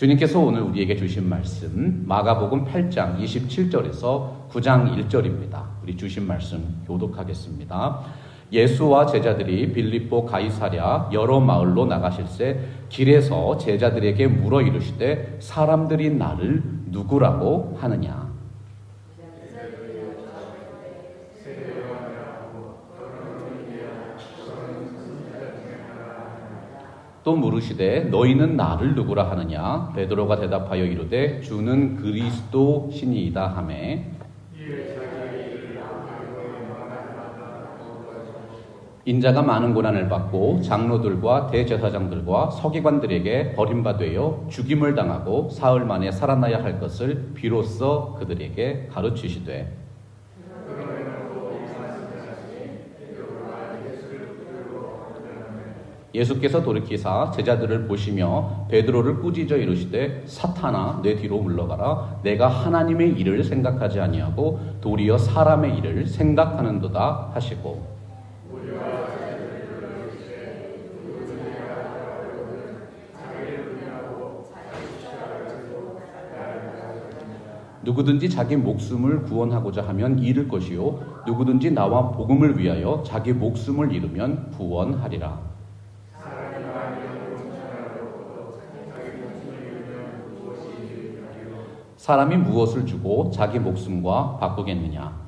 주님께서 오늘 우리에게 주신 말씀 마가복음 8장 27절에서 9장 1절입니다. 우리 주신 말씀 교독하겠습니다. 예수와 제자들이 빌립보 가이사랴 여러 마을로 나가실새 길에서 제자들에게 물어 이르시되 사람들이 나를 누구라고 하느냐. 또 물으시되 너희는 나를 누구라 하느냐. 베드로가 대답하여 이르되 주는 그리스도시니이다 하매 인자가 많은 고난을 받고 장로들과 대제사장들과 서기관들에게 버림받아 죽임을 당하고 사흘 만에 살아나야 할 것을 비로소 그들에게 가르치시되 예수께서 돌이키사 제자들을 보시며 베드로를 꾸짖어 이르시되 사탄아 내 뒤로 물러가라. 내가 하나님의 일을 생각하지 아니하고 도리어 사람의 일을 생각하는도다 하시고 누구든지 자기 목숨을 구원하고자 하면 잃을 것이요 누구든지 나와 복음을 위하여 자기 목숨을 잃으면 구원하리라. 사람이 무엇을 주고 자기 목숨과 바꾸겠느냐?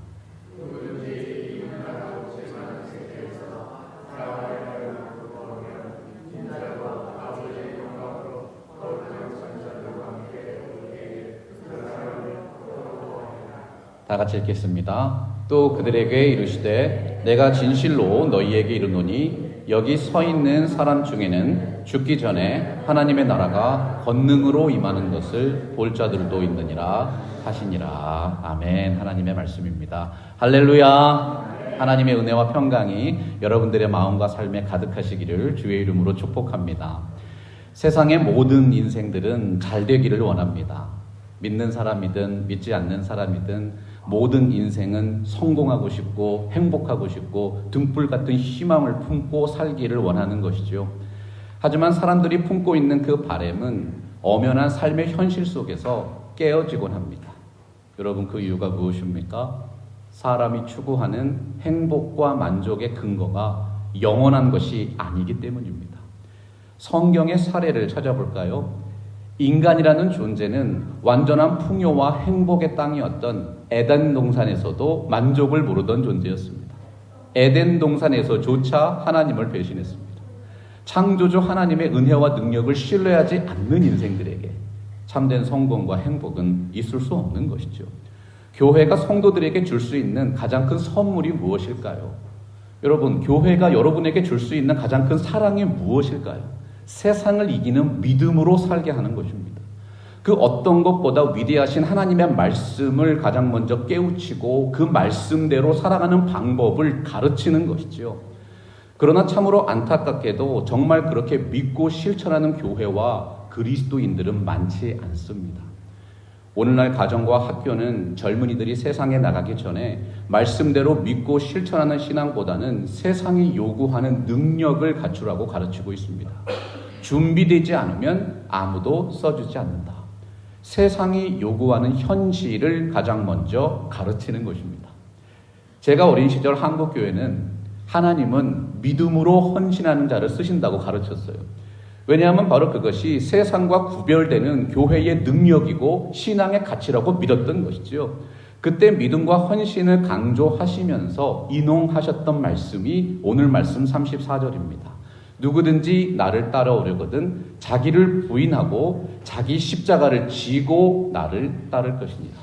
다 같이 읽겠습니다. 또 그들에게 이르시되 내가 진실로 너희에게 이르노니 여기 서 있는 사람 중에는 죽기 전에 하나님의 나라가 권능으로 임하는 것을 볼 자들도 있느니라 하시니라. 아멘. 하나님의 말씀입니다. 할렐루야. 하나님의 은혜와 평강이 여러분들의 마음과 삶에 가득하시기를 주의 이름으로 축복합니다. 세상의 모든 인생들은 잘 되기를 원합니다. 믿는 사람이든 믿지 않는 사람이든 모든 인생은 성공하고 싶고 행복하고 싶고 등불 같은 희망을 품고 살기를 원하는 것이죠. 하지만 사람들이 품고 있는 그 바람은 엄연한 삶의 현실 속에서 깨어지곤 합니다. 여러분 그 이유가 무엇입니까? 사람이 추구하는 행복과 만족의 근거가 영원한 것이 아니기 때문입니다. 성경의 사례를 찾아볼까요? 인간이라는 존재는 완전한 풍요와 행복의 땅이었던 에덴 동산에서도 만족을 모르던 존재였습니다. 에덴 동산에서조차 하나님을 배신했습니다. 창조주 하나님의 은혜와 능력을 신뢰하지 않는 인생들에게 참된 성공과 행복은 있을 수 없는 것이죠. 교회가 성도들에게 줄 수 있는 가장 큰 선물이 무엇일까요? 여러분, 교회가 여러분에게 줄 수 있는 가장 큰 사랑이 무엇일까요? 세상을 이기는 믿음으로 살게 하는 것입니다. 그 어떤 것보다 위대하신 하나님의 말씀을 가장 먼저 깨우치고 그 말씀대로 살아가는 방법을 가르치는 것이죠. 그러나 참으로 안타깝게도 정말 그렇게 믿고 실천하는 교회와 그리스도인들은 많지 않습니다. 오늘날 가정과 학교는 젊은이들이 세상에 나가기 전에 말씀대로 믿고 실천하는 신앙보다는 세상이 요구하는 능력을 갖추라고 가르치고 있습니다. 준비되지 않으면 아무도 써주지 않는다. 세상이 요구하는 현실을 가장 먼저 가르치는 것입니다. 제가 어린 시절 한국교회는 하나님은 믿음으로 헌신하는 자를 쓰신다고 가르쳤어요. 왜냐하면 바로 그것이 세상과 구별되는 교회의 능력이고 신앙의 가치라고 믿었던 것이죠. 그때 믿음과 헌신을 강조하시면서 인용하셨던 말씀이 오늘 말씀 34절입니다. 누구든지 나를 따라오려거든 자기를 부인하고 자기 십자가를 지고 나를 따를 것이니라.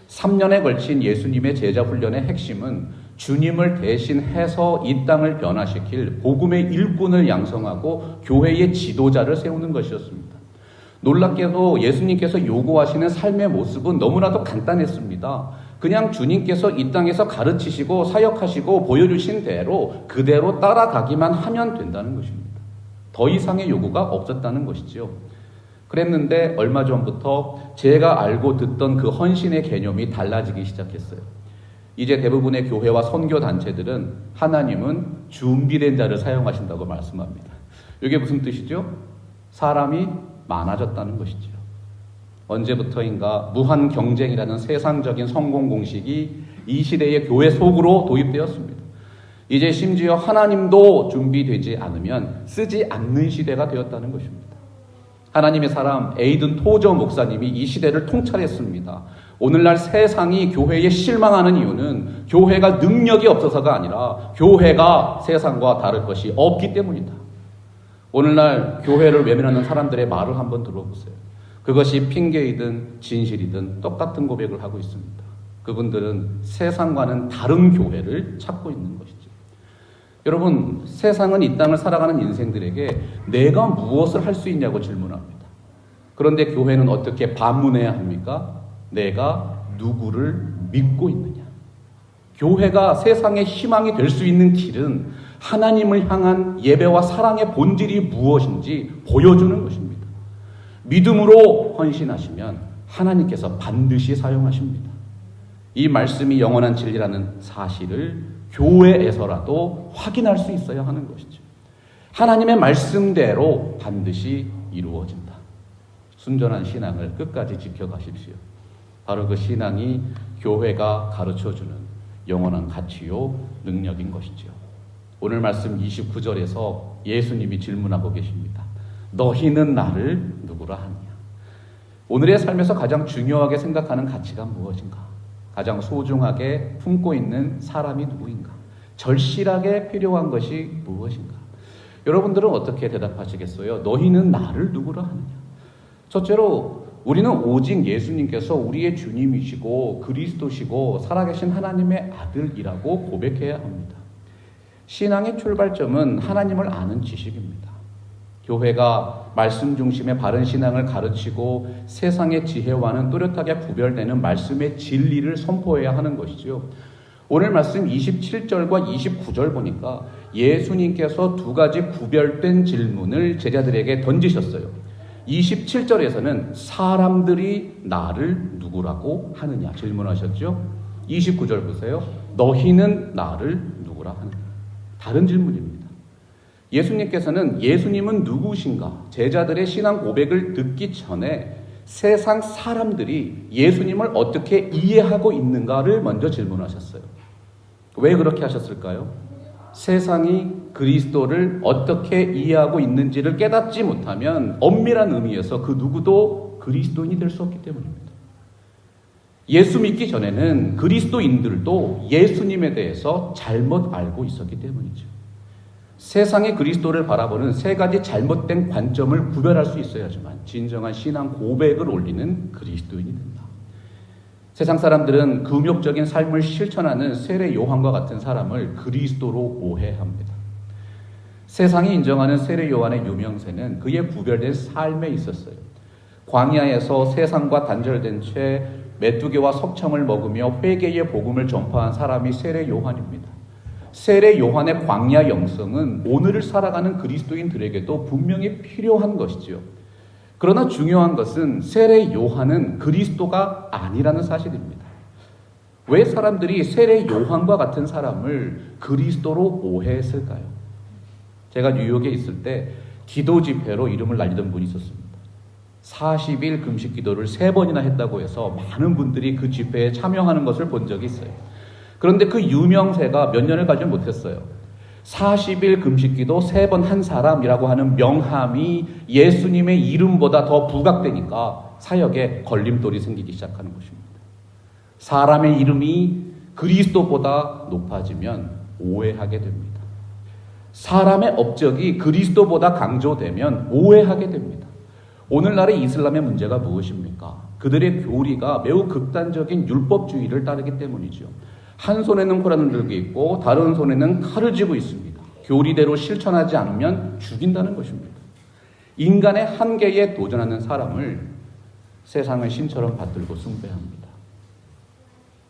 3년에 걸친 예수님의 제자 훈련의 핵심은 주님을 대신해서 이 땅을 변화시킬 복음의 일꾼을 양성하고 교회의 지도자를 세우는 것이었습니다. 놀랍게도 예수님께서 요구하시는 삶의 모습은 너무나도 간단했습니다. 그냥 주님께서 이 땅에서 가르치시고 사역하시고 보여주신 대로 그대로 따라가기만 하면 된다는 것입니다. 더 이상의 요구가 없었다는 것이죠. 그랬는데 얼마 전부터 제가 알고 듣던 그 헌신의 개념이 달라지기 시작했어요. 이제 대부분의 교회와 선교단체들은 하나님은 준비된 자를 사용하신다고 말씀합니다. 이게 무슨 뜻이죠? 사람이 많아졌다는 것이죠. 언제부터인가 무한 경쟁이라는 세상적인 성공 공식이 이 시대의 교회 속으로 도입되었습니다. 이제 심지어 하나님도 준비되지 않으면 쓰지 않는 시대가 되었다는 것입니다. 하나님의 사람 에이든 토저 목사님이 이 시대를 통찰했습니다. 오늘날 세상이 교회에 실망하는 이유는 교회가 능력이 없어서가 아니라 교회가 세상과 다를 것이 없기 때문이다. 오늘날 교회를 외면하는 사람들의 말을 한번 들어보세요. 그것이 핑계이든 진실이든 똑같은 고백을 하고 있습니다. 그분들은 세상과는 다른 교회를 찾고 있는 것이죠. 여러분, 세상은 이 땅을 살아가는 인생들에게 내가 무엇을 할 수 있냐고 질문합니다. 그런데 교회는 어떻게 반문해야 합니까? 내가 누구를 믿고 있느냐. 교회가 세상의 희망이 될 수 있는 길은 하나님을 향한 예배와 사랑의 본질이 무엇인지 보여주는 것입니다. 믿음으로 헌신하시면 하나님께서 반드시 사용하십니다. 이 말씀이 영원한 진리라는 사실을 교회에서라도 확인할 수 있어야 하는 것이죠. 하나님의 말씀대로 반드시 이루어진다. 순전한 신앙을 끝까지 지켜가십시오. 바로 그 신앙이 교회가 가르쳐주는 영원한 가치요 능력인 것이죠. 오늘 말씀 29절에서 예수님이 질문하고 계십니다. 너희는 나를 누구라 하느냐? 오늘의 삶에서 가장 중요하게 생각하는 가치가 무엇인가? 가장 소중하게 품고 있는 사람이 누구인가? 절실하게 필요한 것이 무엇인가? 여러분들은 어떻게 대답하시겠어요? 너희는 나를 누구라 하느냐? 첫째로 우리는 오직 예수님께서 우리의 주님이시고 그리스도시고 살아계신 하나님의 아들이라고 고백해야 합니다. 신앙의 출발점은 하나님을 아는 지식입니다. 교회가 말씀 중심의 바른 신앙을 가르치고 세상의 지혜와는 뚜렷하게 구별되는 말씀의 진리를 선포해야 하는 것이죠. 오늘 말씀 27절과 29절 보니까 예수님께서 두 가지 구별된 질문을 제자들에게 던지셨어요. 27절에서는 사람들이 나를 누구라고 하느냐 질문하셨죠. 29절 보세요. 너희는 나를 누구라 하느냐. 다른 질문입니다. 예수님께서는 예수님은 누구신가? 제자들의 신앙 고백을 듣기 전에 세상 사람들이 예수님을 어떻게 이해하고 있는가를 먼저 질문하셨어요. 왜 그렇게 하셨을까요? 세상이 그리스도를 어떻게 이해하고 있는지를 깨닫지 못하면 엄밀한 의미에서 그 누구도 그리스도인이 될 수 없기 때문입니다. 예수 믿기 전에는 그리스도인들도 예수님에 대해서 잘못 알고 있었기 때문이죠. 세상의 그리스도를 바라보는 세 가지 잘못된 관점을 구별할 수 있어야지만 진정한 신앙 고백을 올리는 그리스도인이 된다. 세상 사람들은 금욕적인 삶을 실천하는 세례 요한과 같은 사람을 그리스도로 오해합니다. 세상이 인정하는 세례 요한의 유명세는 그의 구별된 삶에 있었어요. 광야에서 세상과 단절된 채 메뚜기와 석청을 먹으며 회개의 복음을 전파한 사람이 세례 요한입니다. 세례 요한의 광야 영성은 오늘을 살아가는 그리스도인들에게도 분명히 필요한 것이지요. 그러나 중요한 것은 세례 요한은 그리스도가 아니라는 사실입니다. 왜 사람들이 세례 요한과 같은 사람을 그리스도로 오해했을까요? 제가 뉴욕에 있을 때 기도 집회로 이름을 날리던 분이 있었습니다. 40일 금식 기도를 3번이나 했다고 해서 많은 분들이 그 집회에 참여하는 것을 본 적이 있어요. 그런데 그 유명세가 몇 년을 가지 못했어요. 40일 금식기도 3번 한 사람이라고 하는 명함이 예수님의 이름보다 더 부각되니까 사역에 걸림돌이 생기기 시작하는 것입니다. 사람의 이름이 그리스도보다 높아지면 오해하게 됩니다. 사람의 업적이 그리스도보다 강조되면 오해하게 됩니다. 오늘날의 이슬람의 문제가 무엇입니까? 그들의 교리가 매우 극단적인 율법주의를 따르기 때문이죠. 한 손에는 코란을 들고 있고 다른 손에는 칼을 쥐고 있습니다. 교리대로 실천하지 않으면 죽인다는 것입니다. 인간의 한계에 도전하는 사람을 세상의 신처럼 받들고 숭배합니다.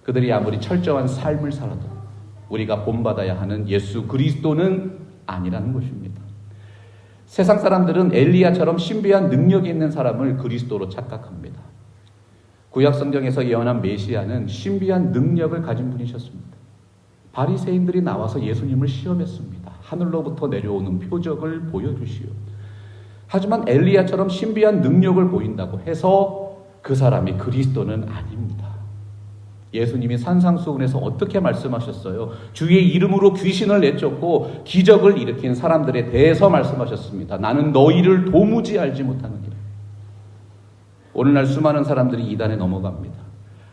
그들이 아무리 철저한 삶을 살아도 우리가 본받아야 하는 예수 그리스도는 아니라는 것입니다. 세상 사람들은 엘리야처럼 신비한 능력이 있는 사람을 그리스도로 착각합니다. 구약 성경에서 예언한 메시아는 신비한 능력을 가진 분이셨습니다. 바리새인들이 나와서 예수님을 시험했습니다. 하늘로부터 내려오는 표적을 보여주시오. 하지만 엘리야처럼 신비한 능력을 보인다고 해서 그 사람이 그리스도는 아닙니다. 예수님이 산상수훈에서 어떻게 말씀하셨어요? 주의 이름으로 귀신을 내쫓고 기적을 일으킨 사람들에 대해서 말씀하셨습니다. 나는 너희를 도무지 알지 못하느니라. 오늘날 수많은 사람들이 이단에 넘어갑니다.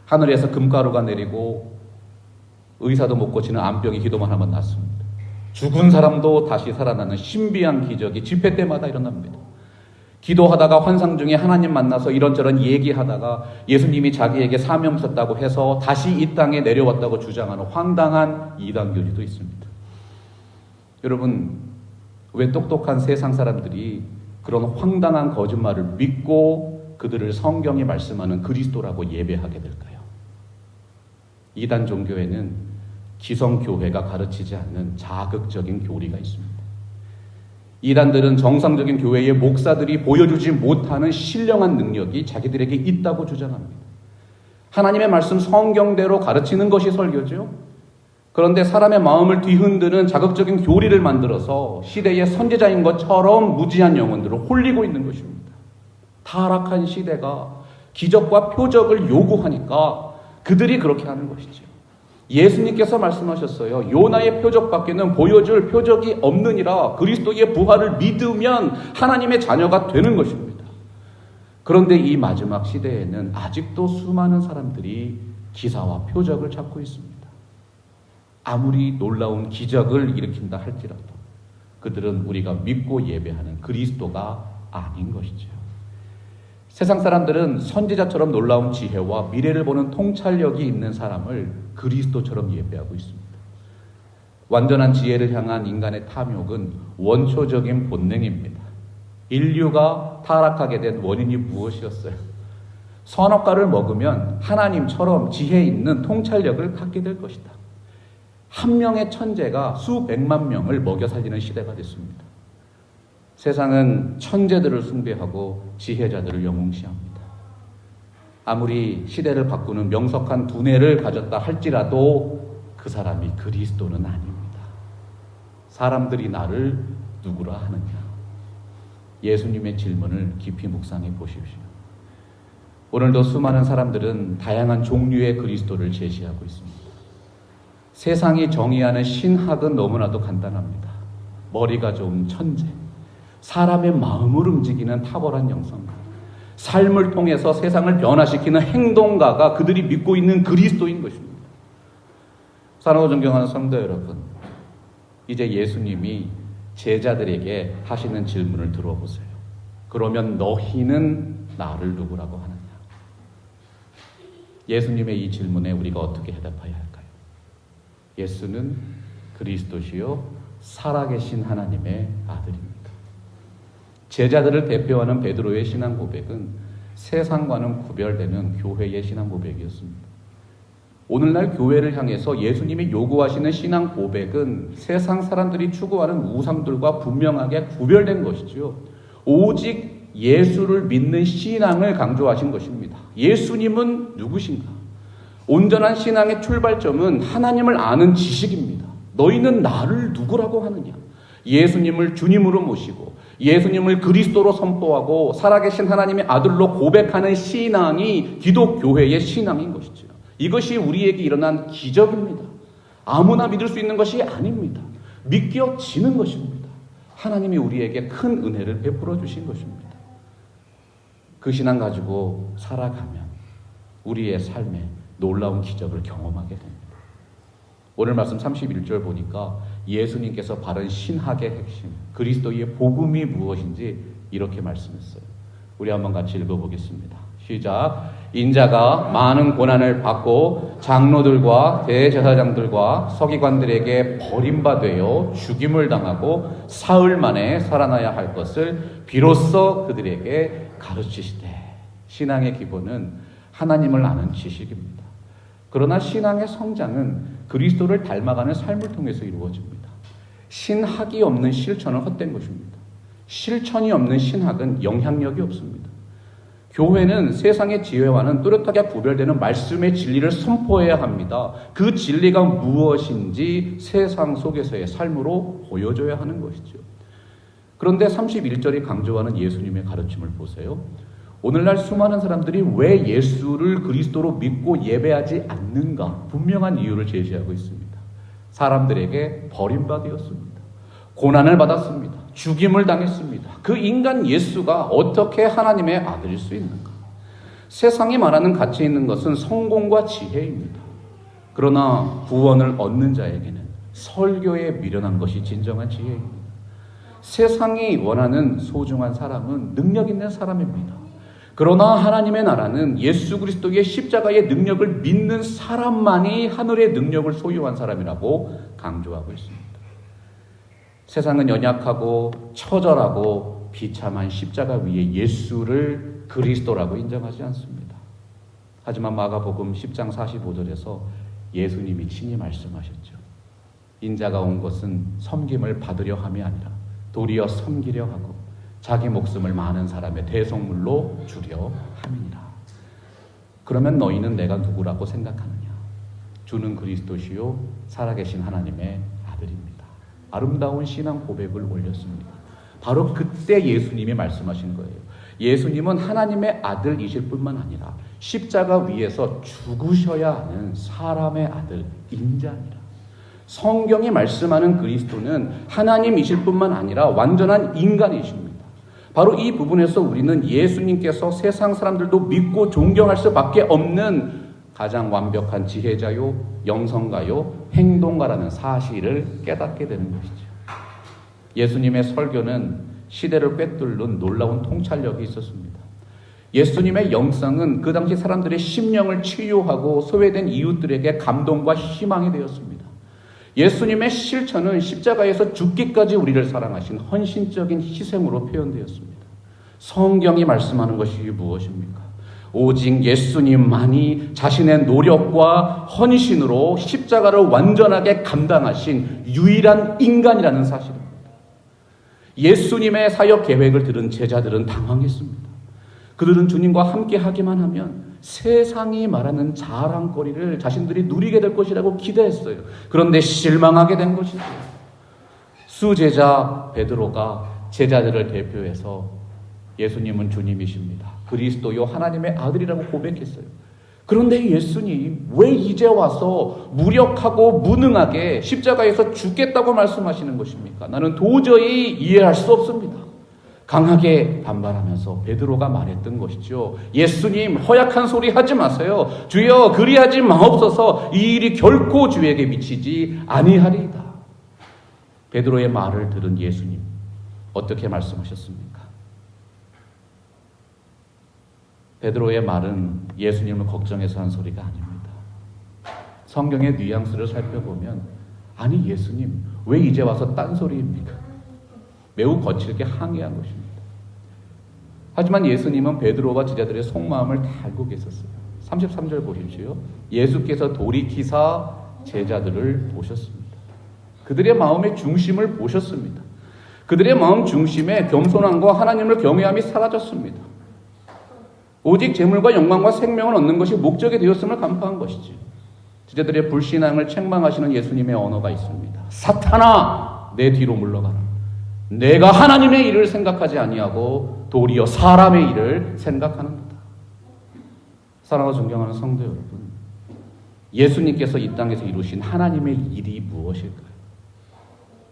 하늘에서 금가루가 내리고 의사도 못 고치는 암병이 기도만 하면 낫습니다. 죽은 사람도 다시 살아나는 신비한 기적이 집회 때마다 일어납니다. 기도하다가 환상 중에 하나님 만나서 이런저런 얘기하다가 예수님이 자기에게 사명 섰다고 해서 다시 이 땅에 내려왔다고 주장하는 황당한 이단교리도 있습니다. 여러분, 왜 똑똑한 세상 사람들이 그런 황당한 거짓말을 믿고 그들을 성경이 말씀하는 그리스도라고 예배하게 될까요? 이단 종교에는 기성교회가 가르치지 않는 자극적인 교리가 있습니다. 이단들은 정상적인 교회의 목사들이 보여주지 못하는 신령한 능력이 자기들에게 있다고 주장합니다. 하나님의 말씀 성경대로 가르치는 것이 설교죠. 그런데 사람의 마음을 뒤흔드는 자극적인 교리를 만들어서 시대의 선지자인 것처럼 무지한 영혼들을 홀리고 있는 것입니다. 타락한 시대가 기적과 표적을 요구하니까 그들이 그렇게 하는 것이죠. 예수님께서 말씀하셨어요. 요나의 표적밖에는 보여줄 표적이 없느니라. 그리스도의 부활을 믿으면 하나님의 자녀가 되는 것입니다. 그런데 이 마지막 시대에는 아직도 수많은 사람들이 기사와 표적을 찾고 있습니다. 아무리 놀라운 기적을 일으킨다 할지라도 그들은 우리가 믿고 예배하는 그리스도가 아닌 것이죠. 세상 사람들은 선지자처럼 놀라운 지혜와 미래를 보는 통찰력이 있는 사람을 그리스도처럼 예배하고 있습니다. 완전한 지혜를 향한 인간의 탐욕은 원초적인 본능입니다. 인류가 타락하게 된 원인이 무엇이었어요? 선악과를 먹으면 하나님처럼 지혜 있는 통찰력을 갖게 될 것이다. 한 명의 천재가 수백만 명을 먹여 살리는 시대가 됐습니다. 세상은 천재들을 숭배하고 지혜자들을 영웅시합니다. 아무리 시대를 바꾸는 명석한 두뇌를 가졌다 할지라도 그 사람이 그리스도는 아닙니다. 사람들이 나를 누구라 하느냐? 예수님의 질문을 깊이 묵상해 보십시오. 오늘도 수많은 사람들은 다양한 종류의 그리스도를 제시하고 있습니다. 세상이 정의하는 신학은 너무나도 간단합니다. 머리가 좋은 천재, 사람의 마음을 움직이는 탁월한 영성가, 삶을 통해서 세상을 변화시키는 행동가가 그들이 믿고 있는 그리스도인 것입니다. 사랑하고 존경하는 성도 여러분, 이제 예수님이 제자들에게 하시는 질문을 들어보세요. 그러면 너희는 나를 누구라고 하느냐? 예수님의 이 질문에 우리가 어떻게 대답해야 할까요? 예수는 그리스도시요 살아계신 하나님의 아들입니다. 제자들을 대표하는 베드로의 신앙 고백은 세상과는 구별되는 교회의 신앙 고백이었습니다. 오늘날 교회를 향해서 예수님이 요구하시는 신앙 고백은 세상 사람들이 추구하는 우상들과 분명하게 구별된 것이죠. 오직 예수를 믿는 신앙을 강조하신 것입니다. 예수님은 누구신가? 온전한 신앙의 출발점은 하나님을 아는 지식입니다. 너희는 나를 누구라고 하느냐? 예수님을 주님으로 모시고 예수님을 그리스도로 선포하고 살아계신 하나님의 아들로 고백하는 신앙이 기독교회의 신앙인 것이죠. 이것이 우리에게 일어난 기적입니다. 아무나 믿을 수 있는 것이 아닙니다. 믿겨지는 것입니다. 하나님이 우리에게 큰 은혜를 베풀어 주신 것입니다. 그 신앙 가지고 살아가면 우리의 삶에 놀라운 기적을 경험하게 됩니다. 오늘 말씀 31절 보니까 예수님께서 바른 신학의 핵심, 그리스도의 복음이 무엇인지 이렇게 말씀했어요. 우리 한번 같이 읽어보겠습니다. 시작. 인자가 많은 고난을 받고 장로들과 대제사장들과 서기관들에게 버림받아 죽임을 당하고 사흘 만에 살아나야 할 것을 비로소 그들에게 가르치시되. 신앙의 기본은 하나님을 아는 지식입니다. 그러나 신앙의 성장은 그리스도를 닮아가는 삶을 통해서 이루어집니다. 신학이 없는 실천은 헛된 것입니다. 실천이 없는 신학은 영향력이 없습니다. 교회는 세상의 지혜와는 뚜렷하게 구별되는 말씀의 진리를 선포해야 합니다. 그 진리가 무엇인지 세상 속에서의 삶으로 보여줘야 하는 것이죠. 그런데 31절이 강조하는 예수님의 가르침을 보세요. 오늘날 수많은 사람들이 왜 예수를 그리스도로 믿고 예배하지 않는가 분명한 이유를 제시하고 있습니다. 사람들에게 버림받았습니다. 고난을 받았습니다. 죽임을 당했습니다. 그 인간 예수가 어떻게 하나님의 아들일 수 있는가? 세상이 말하는 가치 있는 것은 성공과 지혜입니다. 그러나 구원을 얻는 자에게는 설교에 미련한 것이 진정한 지혜입니다. 세상이 원하는 소중한 사람은 능력 있는 사람입니다. 그러나 하나님의 나라는 예수 그리스도의 십자가의 능력을 믿는 사람만이 하늘의 능력을 소유한 사람이라고 강조하고 있습니다. 세상은 연약하고 처절하고 비참한 십자가 위에 예수를 그리스도라고 인정하지 않습니다. 하지만 마가복음 10장 45절에서 예수님이 친히 말씀하셨죠. 인자가 온 것은 섬김을 받으려 함이 아니라 도리어 섬기려 하고 자기 목숨을 많은 사람의 대속물로 주려 함이니라. 그러면 너희는 내가 누구라고 생각하느냐? 주는 그리스도시요 살아계신 하나님의 아들입니다. 아름다운 신앙 고백을 올렸습니다. 바로 그때 예수님이 말씀하신 거예요. 예수님은 하나님의 아들이실 뿐만 아니라 십자가 위에서 죽으셔야 하는 사람의 아들 인자니라. 성경이 말씀하는 그리스도는 하나님이실 뿐만 아니라 완전한 인간이십니다. 바로 이 부분에서 우리는 예수님께서 세상 사람들도 믿고 존경할 수밖에 없는 가장 완벽한 지혜자요, 영성가요, 행동가라는 사실을 깨닫게 되는 것이죠. 예수님의 설교는 시대를 꿰뚫는 놀라운 통찰력이 있었습니다. 예수님의 영성은 그 당시 사람들의 심령을 치유하고 소외된 이웃들에게 감동과 희망이 되었습니다. 예수님의 실천은 십자가에서 죽기까지 우리를 사랑하신 헌신적인 희생으로 표현되었습니다. 성경이 말씀하는 것이 무엇입니까? 오직 예수님만이 자신의 노력과 헌신으로 십자가를 완전하게 감당하신 유일한 인간이라는 사실입니다. 예수님의 사역 계획을 들은 제자들은 당황했습니다. 그들은 주님과 함께 하기만 하면 세상이 말하는 자랑거리를 자신들이 누리게 될 것이라고 기대했어요. 그런데 실망하게 된 것이죠. 수제자 베드로가 제자들을 대표해서 예수님은 주님이십니다. 그리스도요 하나님의 아들이라고 고백했어요. 그런데 예수님 왜 이제 와서 무력하고 무능하게 십자가에서 죽겠다고 말씀하시는 것입니까? 나는 도저히 이해할 수 없습니다. 강하게 반발하면서 베드로가 말했던 것이죠. 예수님 허약한 소리 하지 마세요. 주여 그리하지 마옵소서. 이 일이 결코 주에게 미치지 아니하리이다. 베드로의 말을 들은 예수님 어떻게 말씀하셨습니까? 베드로의 말은 예수님을 걱정해서 한 소리가 아닙니다. 성경의 뉘앙스를 살펴보면 아니 예수님 왜 이제 와서 딴소리입니까? 매우 거칠게 항의한 것입니다. 하지만 예수님은 베드로와 제자들의 속마음을 다 알고 계셨어요. 33절 보십시오. 예수께서 돌이키사 제자들을 보셨습니다. 그들의 마음의 중심을 보셨습니다. 그들의 마음 중심에 겸손함과 하나님을 경외함이 사라졌습니다. 오직 재물과 영광과 생명을 얻는 것이 목적이 되었음을 간파한 것이지. 제자들의 불신앙을 책망하시는 예수님의 언어가 있습니다. 사탄아 내 뒤로 물러가라. 내가 하나님의 일을 생각하지 아니하고 도리어 사람의 일을 생각하는도다. 사랑하고 존경하는 성도 여러분, 예수님께서 이 땅에서 이루신 하나님의 일이 무엇일까요?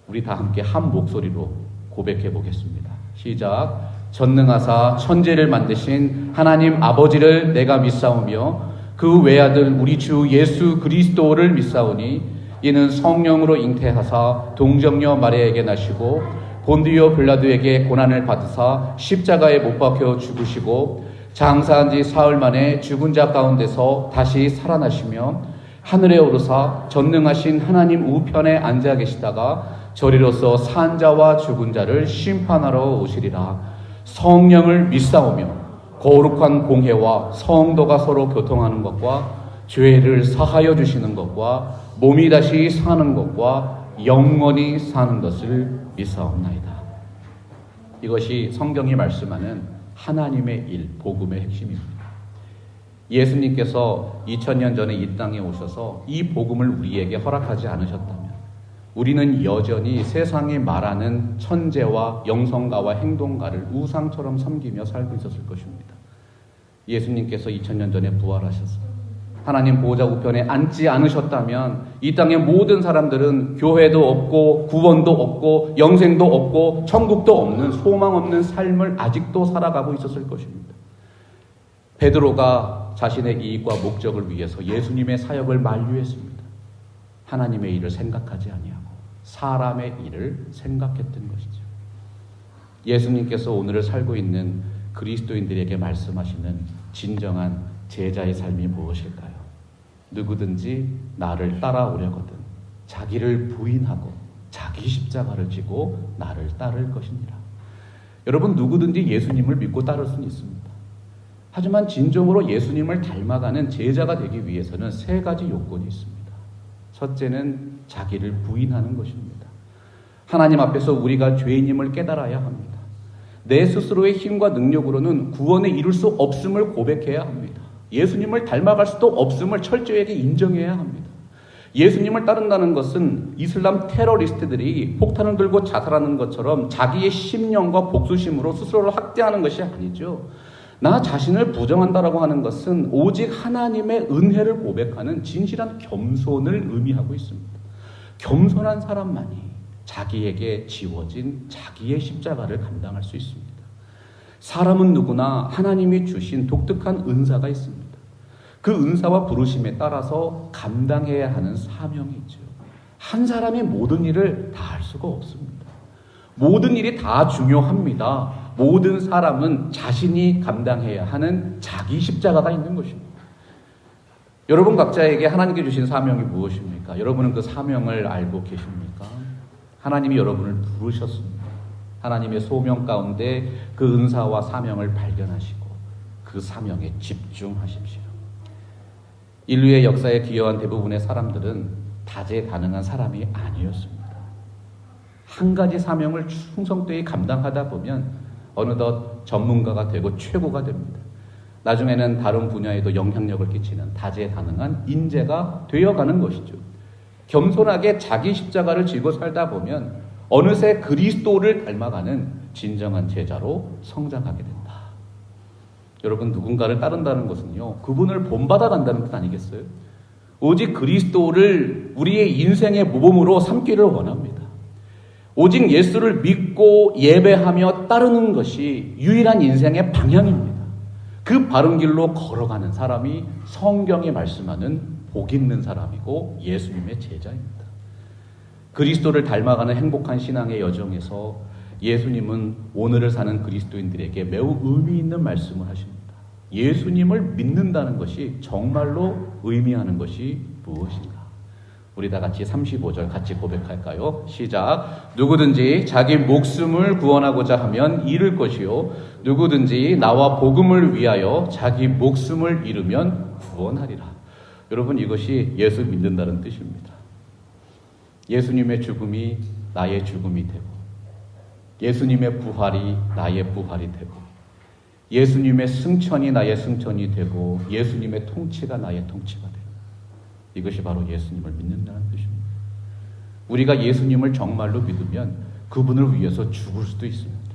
우리 다 함께 한 목소리로 고백해 보겠습니다. 시작. 전능하사 천지를 만드신 하나님 아버지를 내가 믿사오며 그 외아들 우리 주 예수 그리스도를 믿사오니 이는 성령으로 잉태하사 동정녀 마리아에게 나시고 본디오 빌라도에게 고난을 받으사 십자가에 못 박혀 죽으시고 장사한 지 사흘 만에 죽은 자 가운데서 다시 살아나시며 하늘에 오르사 전능하신 하나님 우편에 앉아 계시다가 저리로서 산 자와 죽은 자를 심판하러 오시리라. 성령을 믿사오며 거룩한 공회와 성도가 서로 교통하는 것과 죄를 사하여 주시는 것과 몸이 다시 사는 것과 영원히 사는 것을 믿사옵나이다. 이것이 성경이 말씀하는 하나님의 일, 복음의 핵심입니다. 예수님께서 2000년 전에 이 땅에 오셔서 이 복음을 우리에게 허락하지 않으셨다면 우리는 여전히 세상이 말하는 천재와 영성가와 행동가를 우상처럼 섬기며 살고 있었을 것입니다. 예수님께서 2000년 전에 부활하셔서 하나님 보호자 우편에 앉지 않으셨다면 이 땅의 모든 사람들은 교회도 없고 구원도 없고 영생도 없고 천국도 없는 소망 없는 삶을 아직도 살아가고 있었을 것입니다. 베드로가 자신의 이익과 목적을 위해서 예수님의 사역을 만류했습니다. 하나님의 일을 생각하지 아니하고 사람의 일을 생각했던 것이죠. 예수님께서 오늘을 살고 있는 그리스도인들에게 말씀하시는 진정한 제자의 삶이 무엇일까요? 누구든지 나를 따라오려거든 자기를 부인하고 자기 십자가를 지고 나를 따를 것이니라. 여러분, 누구든지 예수님을 믿고 따를 수는 있습니다. 하지만 진정으로 예수님을 닮아가는 제자가 되기 위해서는 세 가지 요건이 있습니다. 첫째는 자기를 부인하는 것입니다. 하나님 앞에서 우리가 죄인임을 깨달아야 합니다. 내 스스로의 힘과 능력으로는 구원에 이룰 수 없음을 고백해야 합니다. 예수님을 닮아갈 수도 없음을 철저하게 인정해야 합니다. 예수님을 따른다는 것은 이슬람 테러리스트들이 폭탄을 들고 자살하는 것처럼 자기의 심령과 복수심으로 스스로를 학대하는 것이 아니죠. 나 자신을 부정한다라고 하는 것은 오직 하나님의 은혜를 고백하는 진실한 겸손을 의미하고 있습니다. 겸손한 사람만이 자기에게 지워진 자기의 십자가를 감당할 수 있습니다. 사람은 누구나 하나님이 주신 독특한 은사가 있습니다. 그 은사와 부르심에 따라서 감당해야 하는 사명이 있죠. 한 사람이 모든 일을 다 할 수가 없습니다. 모든 일이 다 중요합니다. 모든 사람은 자신이 감당해야 하는 자기 십자가가 있는 것입니다. 여러분 각자에게 하나님께 주신 사명이 무엇입니까? 여러분은 그 사명을 알고 계십니까? 하나님이 여러분을 부르셨습니다. 하나님의 소명 가운데 그 은사와 사명을 발견하시고 그 사명에 집중하십시오. 인류의 역사에 기여한 대부분의 사람들은 다재다능한 사람이 아니었습니다. 한 가지 사명을 충성되이 감당하다 보면 어느덧 전문가가 되고 최고가 됩니다. 나중에는 다른 분야에도 영향력을 끼치는 다재다능한 인재가 되어가는 것이죠. 겸손하게 자기 십자가를 지고 살다 보면 어느새 그리스도를 닮아가는 진정한 제자로 성장하게 된다. 여러분, 누군가를 따른다는 것은요, 그분을 본받아 간다는 뜻 아니겠어요? 오직 그리스도를 우리의 인생의 모범으로 삼기를 원합니다. 오직 예수를 믿고 예배하며 따르는 것이 유일한 인생의 방향입니다. 그 바른 길로 걸어가는 사람이 성경이 말씀하는 복 있는 사람이고 예수님의 제자입니다. 그리스도를 닮아가는 행복한 신앙의 여정에서 예수님은 오늘을 사는 그리스도인들에게 매우 의미 있는 말씀을 하십니다. 예수님을 믿는다는 것이 정말로 의미하는 것이 무엇인가? 우리 다 같이 35절 같이 고백할까요? 시작. 누구든지 자기 목숨을 구원하고자 하면 잃을 것이요, 누구든지 나와 복음을 위하여 자기 목숨을 잃으면 구원하리라. 여러분, 이것이 예수 믿는다는 뜻입니다. 예수님의 죽음이 나의 죽음이 되고, 예수님의 부활이 나의 부활이 되고, 예수님의 승천이 나의 승천이 되고, 예수님의 통치가 나의 통치가 되고, 이것이 바로 예수님을 믿는다는 뜻입니다. 우리가 예수님을 정말로 믿으면 그분을 위해서 죽을 수도 있습니다.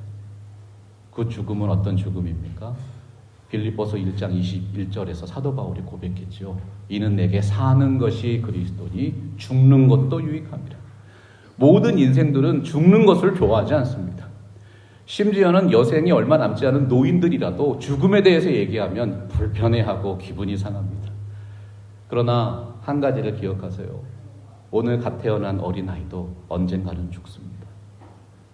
그 죽음은 어떤 죽음입니까? 빌립보서 1장 21절에서 사도 바울이 고백했죠. 이는 내게 사는 것이 그리스도니 죽는 것도 유익함이라. 모든 인생들은 죽는 것을 좋아하지 않습니다. 심지어는 여생이 얼마 남지 않은 노인들이라도 죽음에 대해서 얘기하면 불편해하고 기분이 상합니다. 그러나 한 가지를 기억하세요. 오늘 갓 태어난 어린아이도 언젠가는 죽습니다.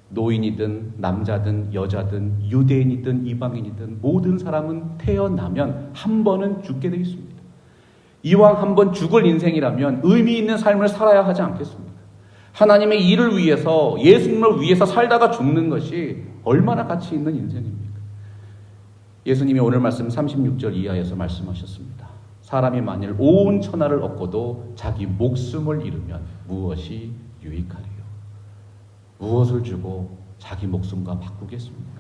노인이든 남자든 여자든 유대인이든 이방인이든 모든 사람은 태어나면 한 번은 죽게 되어 있습니다. 이왕 한 번 죽을 인생이라면 의미 있는 삶을 살아야 하지 않겠습니까? 하나님의 일을 위해서, 예수님을 위해서 살다가 죽는 것이 얼마나 가치 있는 인생입니까? 예수님이 오늘 말씀 36절 이하에서 말씀하셨습니다. 사람이 만일 온 천하를 얻고도 자기 목숨을 잃으면 무엇이 유익하리요? 무엇을 주고 자기 목숨과 바꾸겠습니까?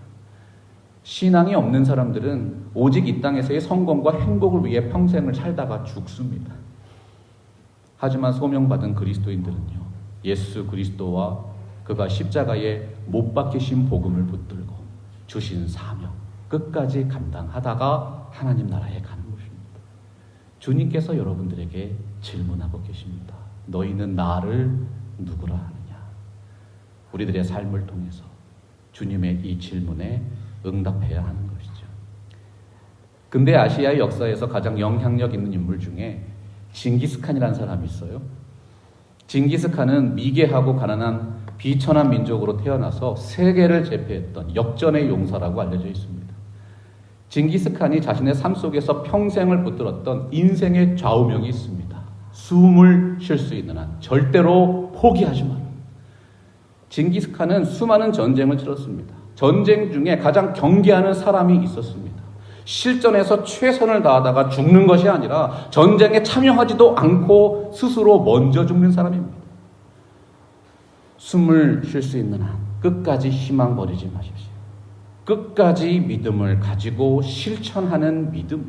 신앙이 없는 사람들은 오직 이 땅에서의 성공과 행복을 위해 평생을 살다가 죽습니다. 하지만 소명받은 그리스도인들은요, 예수 그리스도와 그가 십자가에 못 박히신 복음을 붙들고 주신 사명 끝까지 감당하다가 하나님 나라에 가는 것입니다. 주님께서 여러분들에게 질문하고 계십니다. 너희는 나를 누구라 하느냐? 우리들의 삶을 통해서 주님의 이 질문에 응답해야 하는 것이죠. 근대 아시아의 역사에서 가장 영향력 있는 인물 중에 징기스칸이라는 사람이 있어요. 징기스칸은 미개하고 가난한 비천한 민족으로 태어나서 세계를 제패했던 역전의 용사라고 알려져 있습니다. 징기스칸이 자신의 삶 속에서 평생을 붙들었던 인생의 좌우명이 있습니다. 숨을 쉴 수 있는 한 절대로 포기하지 마라. 징기스칸은 수많은 전쟁을 치렀습니다. 전쟁 중에 가장 경계하는 사람이 있었습니다. 실전에서 최선을 다하다가 죽는 것이 아니라 전쟁에 참여하지도 않고 스스로 먼저 죽는 사람입니다. 숨을 쉴 수 있는 한 끝까지 희망 버리지 마십시오. 끝까지 믿음을 가지고 실천하는 믿음이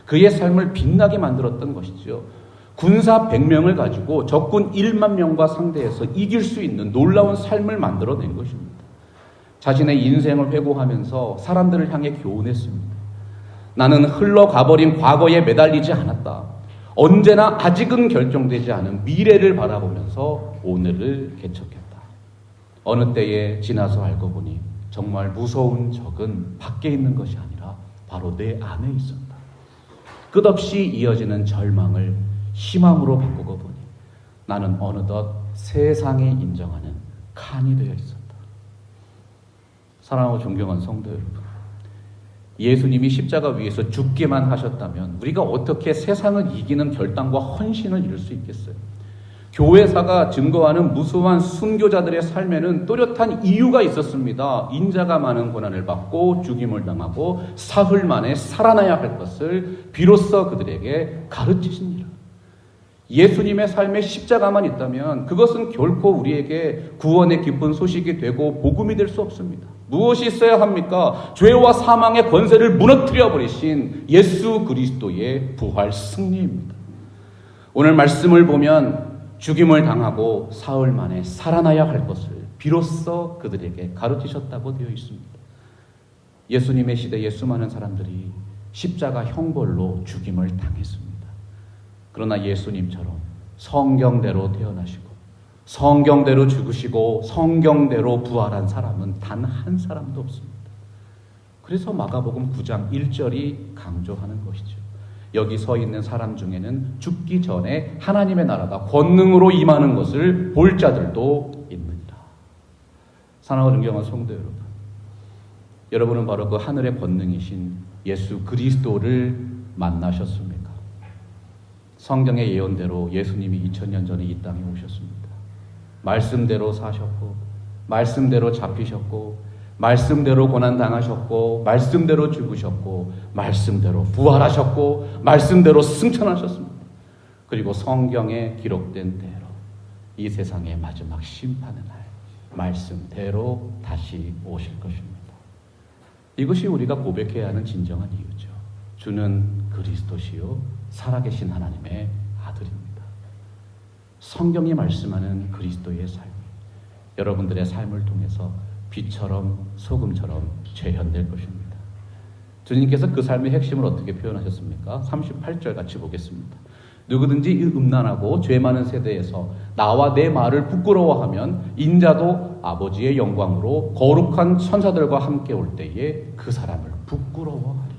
그의 삶을 빛나게 만들었던 것이죠. 군사 100명을 가지고 적군 1만 명과 상대해서 이길 수 있는 놀라운 삶을 만들어낸 것입니다. 자신의 인생을 회고하면서 사람들을 향해 교훈했습니다. 나는 흘러가버린 과거에 매달리지 않았다. 언제나 아직은 결정되지 않은 미래를 바라보면서 오늘을 개척했다. 어느 때에 지나서 알고 보니 정말 무서운 적은 밖에 있는 것이 아니라 바로 내 안에 있었다. 끝없이 이어지는 절망을 희망으로 바꾸고 보니 나는 어느덧 세상에 인정하는 칸이 되어 있었다. 사랑하고 존경한 성도 여러분, 예수님이 십자가 위에서 죽기만 하셨다면 우리가 어떻게 세상을 이기는 결단과 헌신을 이룰 수 있겠어요? 교회사가 증거하는 무수한 순교자들의 삶에는 또렷한 이유가 있었습니다. 인자가 많은 고난을 받고 죽임을 당하고 사흘 만에 살아나야 할 것을 비로소 그들에게 가르치시니라. 예수님의 삶에 십자가만 있다면 그것은 결코 우리에게 구원의 기쁜 소식이 되고 복음이 될 수 없습니다. 무엇이 있어야 합니까? 죄와 사망의 권세를 무너뜨려 버리신 예수 그리스도의 부활 승리입니다. 오늘 말씀을 보면 죽임을 당하고 사흘 만에 살아나야 할 것을 비로소 그들에게 가르치셨다고 되어 있습니다. 예수님의 시대에 수많은 사람들이 십자가 형벌로 죽임을 당했습니다. 그러나 예수님처럼 성경대로 태어나시고 성경대로 죽으시고 성경대로 부활한 사람은 단 한 사람도 없습니다. 그래서 마가복음 9장 1절이 강조하는 것이죠. 여기 서 있는 사람 중에는 죽기 전에 하나님의 나라가 권능으로 임하는 것을 볼 자들도 있느니라. 사랑하는 존경하는 성도 여러분, 여러분은 바로 그 하늘의 권능이신 예수 그리스도를 만나셨습니까? 성경의 예언대로 예수님이 2000년 전에 이 땅에 오셨습니다. 말씀대로 사셨고 말씀대로 잡히셨고 말씀대로 고난당하셨고 말씀대로 죽으셨고 말씀대로 부활하셨고 말씀대로 승천하셨습니다. 그리고 성경에 기록된 대로 이 세상의 마지막 심판의 날 말씀대로 다시 오실 것입니다. 이것이 우리가 고백해야 하는 진정한 이유죠. 주는 그리스도시요 살아계신 하나님의 아들입니다. 성경이 말씀하는 그리스도의 삶이 여러분들의 삶을 통해서 빛처럼 소금처럼 재현될 것입니다. 주님께서 그 삶의 핵심을 어떻게 표현하셨습니까? 38절 같이 보겠습니다. 누구든지 이 음란하고 죄 많은 세대에서 나와 내 말을 부끄러워하면 인자도 아버지의 영광으로 거룩한 천사들과 함께 올 때에 그 사람을 부끄러워하리라.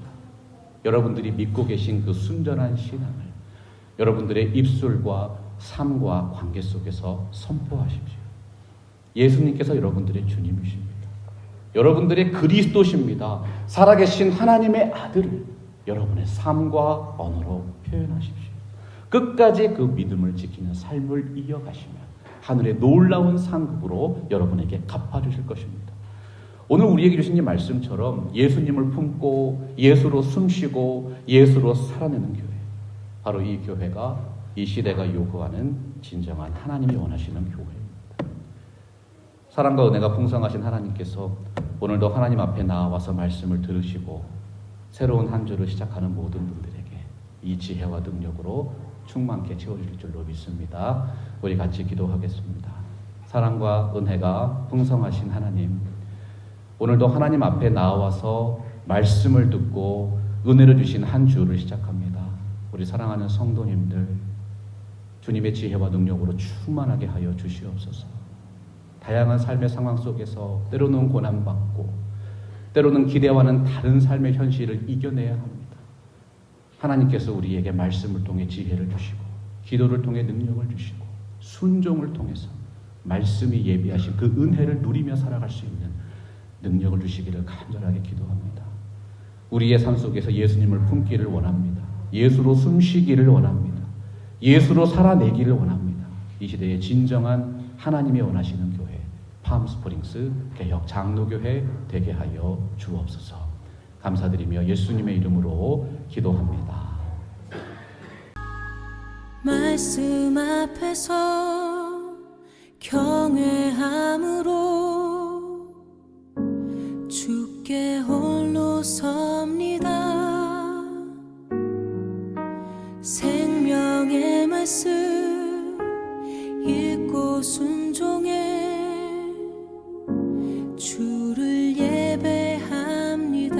여러분들이 믿고 계신 그 순전한 신앙을 여러분들의 입술과 삶과 관계 속에서 선포하십시오. 예수님께서 여러분들의 주님이십니다. 여러분들의 그리스도십니다. 살아계신 하나님의 아들을 여러분의 삶과 언어로 표현하십시오. 끝까지 그 믿음을 지키는 삶을 이어가시면 하늘의 놀라운 상급으로 여러분에게 갚아주실 것입니다. 오늘 우리에게 주신 이 말씀처럼 예수님을 품고 예수로 숨쉬고 예수로 살아내는 교회, 바로 이 교회가 이 시대가 요구하는 진정한 하나님이 원하시는 교회입니다. 사랑과 은혜가 풍성하신 하나님께서 오늘도 하나님 앞에 나와서 말씀을 들으시고 새로운 한 주를 시작하는 모든 분들에게 이 지혜와 능력으로 충만케 채워주실 줄로 믿습니다. 우리 같이 기도하겠습니다. 사랑과 은혜가 풍성하신 하나님, 오늘도 하나님 앞에 나와서 말씀을 듣고 은혜를 주신 한 주를 시작합니다. 우리 사랑하는 성도님들, 주님의 지혜와 능력으로 충만하게 하여 주시옵소서. 다양한 삶의 상황 속에서 때로는 고난받고 때로는 기대와는 다른 삶의 현실을 이겨내야 합니다. 하나님께서 우리에게 말씀을 통해 지혜를 주시고 기도를 통해 능력을 주시고 순종을 통해서 말씀이 예비하신 그 은혜를 누리며 살아갈 수 있는 능력을 주시기를 간절하게 기도합니다. 우리의 삶 속에서 예수님을 품기를 원합니다. 예수로 숨쉬기를 원합니다. 예수로 살아내기를 원합니다. 이 시대의 진정한 하나님이 원하시는 교회, 팜스프링스 개혁 장로교회 되게 하여 주옵소서. 감사드리며 예수님의 이름으로 기도합니다. 말씀 앞에서 경외함으로 주께 홀로 섭니다. 생명의 말씀 읽고 순종해 주를 예배합니다.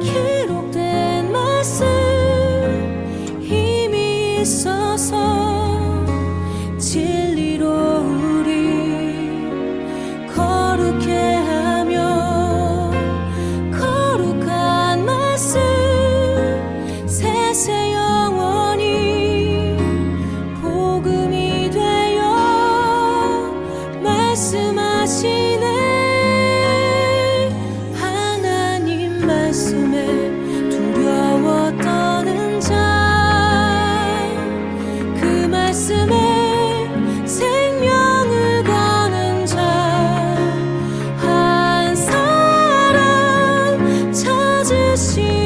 기록된 말씀 힘이 있어서 진리로 우리 거룩해 하며 거룩한 말씀 세세 영원히 복음이 되어 말씀하시네. 하나님 말씀에 두려워 떠는 자, 그 말씀에 생명을 거는 자 한 사람 찾으시